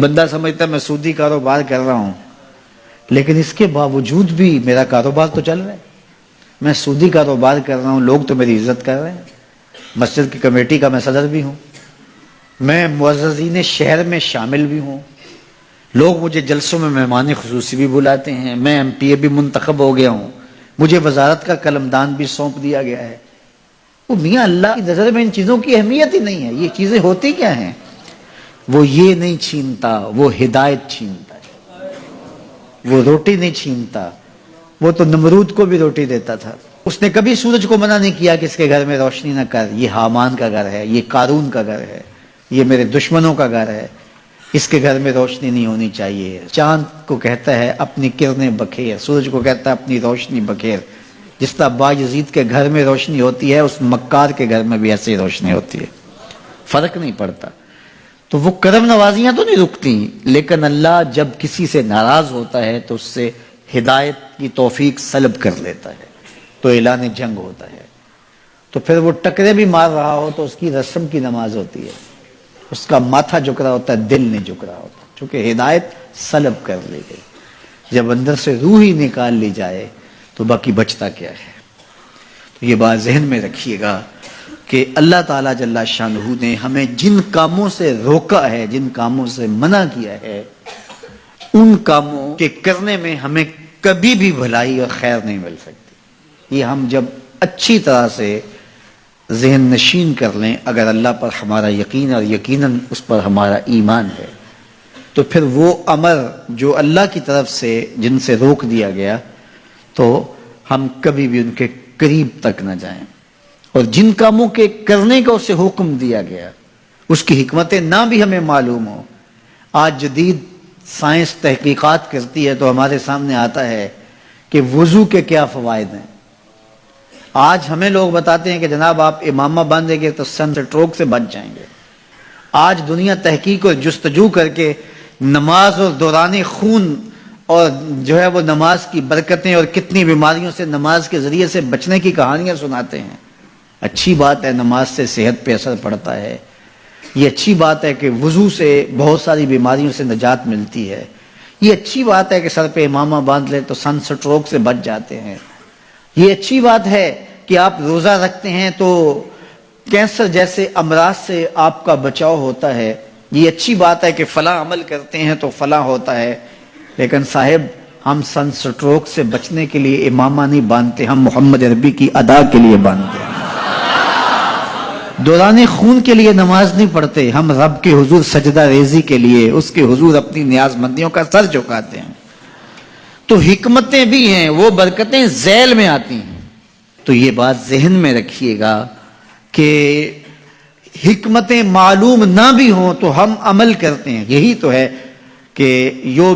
بندہ سمجھتا ہے میں سودی کاروبار کر رہا ہوں، لیکن اس کے باوجود بھی میرا کاروبار تو چل رہا ہے۔ میں سودی کاروبار کر رہا ہوں، لوگ تو میری عزت کر رہے ہیں، مسجد کی کمیٹی کا میں صدر بھی ہوں، میں معززین شہر میں شامل بھی ہوں، لوگ مجھے جلسوں میں مہمان خصوصی بھی بلاتے ہیں، میں ایم پی اے بھی منتخب ہو گیا ہوں، مجھے وزارت کا قلمدان بھی سونپ دیا گیا ہے۔ وہ میاں اللہ کی نظر میں ان چیزوں کی اہمیت ہی نہیں ہے۔ یہ چیزیں ہوتی کیا ہیں؟ وہ یہ نہیں چھینتا، وہ ہدایت چھینتا ہے۔ وہ روٹی نہیں چھینتا، وہ تو نمرود کو بھی روٹی دیتا تھا۔ اس نے کبھی سورج کو منع نہیں کیا کہ اس کے گھر میں روشنی نہ کر، یہ حامان کا گھر ہے، یہ قارون کا گھر ہے، یہ میرے دشمنوں کا گھر ہے، اس کے گھر میں روشنی نہیں ہونی چاہیے۔ چاند کو کہتا ہے اپنی کرنیں بکھیر، سورج کو کہتا ہے اپنی روشنی بکھیر۔ جس طرح باجزید کے گھر میں روشنی ہوتی ہے، اس مکار کے گھر میں بھی ایسی روشنی ہوتی ہے، فرق نہیں پڑتا۔ تو وہ کرم نوازیاں تو نہیں رکتی، لیکن اللہ جب کسی سے ناراض ہوتا ہے تو اس سے ہدایت کی توفیق سلب کر لیتا ہے، تو اعلان جنگ ہوتا ہے۔ تو پھر وہ ٹکرے بھی مار رہا ہو تو اس کی رسم کی نماز ہوتی ہے، اس کا ماتھا جھک رہا ہوتا ہے، دل نہیں جھک رہا ہوتا، چونکہ ہدایت سلب کر لی گئی۔ جب اندر سے روح ہی نکال لی جائے تو باقی بچتا کیا ہے؟ تو یہ بات ذہن میں رکھیے گا کہ اللہ تعالیٰ جل شانہ نے ہمیں جن کاموں سے روکا ہے، جن کاموں سے منع کیا ہے، ان کاموں کے کرنے میں ہمیں کبھی بھی بھلائی اور خیر نہیں مل سکتی۔ یہ ہم جب اچھی طرح سے ذہن نشین کر لیں، اگر اللہ پر ہمارا یقین اور یقیناً اس پر ہمارا ایمان ہے، تو پھر وہ امر جو اللہ کی طرف سے جن سے روک دیا گیا، تو ہم کبھی بھی ان کے قریب تک نہ جائیں، اور جن کاموں کے کرنے کا اسے حکم دیا گیا اس کی حکمتیں نہ بھی ہمیں معلوم ہو۔ آج جدید سائنس تحقیقات کرتی ہے تو ہمارے سامنے آتا ہے کہ وضو کے کیا فوائد ہیں۔ آج ہمیں لوگ بتاتے ہیں کہ جناب آپ امامہ باندھیں گے تو سن سٹروک سے بچ جائیں گے۔ آج دنیا تحقیق اور جستجو کر کے نماز اور دوران خون اور جو ہے وہ نماز کی برکتیں اور کتنی بیماریوں سے نماز کے ذریعے سے بچنے کی کہانیاں سناتے ہیں۔ اچھی بات ہے، نماز سے صحت پہ اثر پڑتا ہے، یہ اچھی بات ہے کہ وضو سے بہت ساری بیماریوں سے نجات ملتی ہے، یہ اچھی بات ہے کہ سر پہ امامہ باندھ لیں تو سن سٹروک سے بچ جاتے ہیں، یہ اچھی بات ہے کہ آپ روزہ رکھتے ہیں تو کینسر جیسے امراض سے آپ کا بچاؤ ہوتا ہے، یہ اچھی بات ہے کہ فلاں عمل کرتے ہیں تو فلاں ہوتا ہے۔ لیکن صاحب، ہم سن سٹروک سے بچنے کے لیے امامہ نہیں باندھتے، ہم محمد عربی کی ادا کے لیے باندھتے ہیں۔ دوران خون کے لیے نماز نہیں پڑھتے، ہم رب کے حضور سجدہ ریزی کے لیے اس کے حضور اپنی نیاز مندیوں کا سر جھکاتے ہیں۔ تو حکمتیں بھی ہیں، وہ برکتیں ذیل میں آتی ہیں۔ تو یہ بات ذہن میں رکھیے گا کہ حکمتیں معلوم نہ بھی ہوں تو ہم عمل کرتے ہیں۔ یہی تو ہے کہ